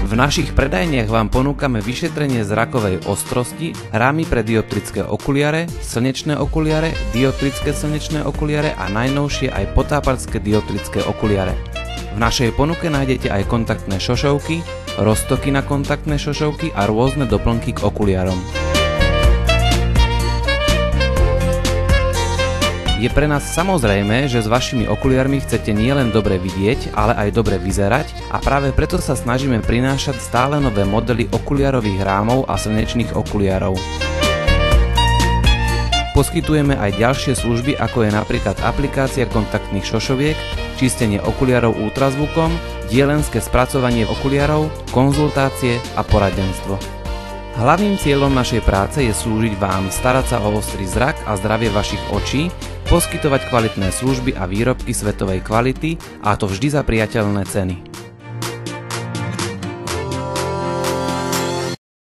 V našich predajniach vám ponúkame vyšetrenie zrakovej ostrosti, rámy pre dioptrické okuliare, slnečné okuliare, dioptrické slnečné okuliare a najnovšie aj potápačské dioptrické okuliare. V našej ponuke nájdete aj kontaktné šošovky, roztoky na kontaktné šošovky a rôzne doplnky k okuliarom. Je pre nás samozrejmé, že s vašimi okuliarmi chcete nielen dobre vidieť, ale aj dobre vyzerať a práve preto sa snažíme prinášať stále nové modely okuliarových rámov a slnečných okuliarov. Poskytujeme aj ďalšie služby, ako je napríklad aplikácia kontaktných šošoviek, čistenie okuliarov ultrazvukom, dielenské spracovanie okuliarov, konzultácie a poradenstvo. Hlavným cieľom našej práce je slúžiť vám, starať sa o ostrý zrak a zdravie vašich očí, poskytovať kvalitné služby a výrobky svetovej kvality, a to vždy za priateľné ceny.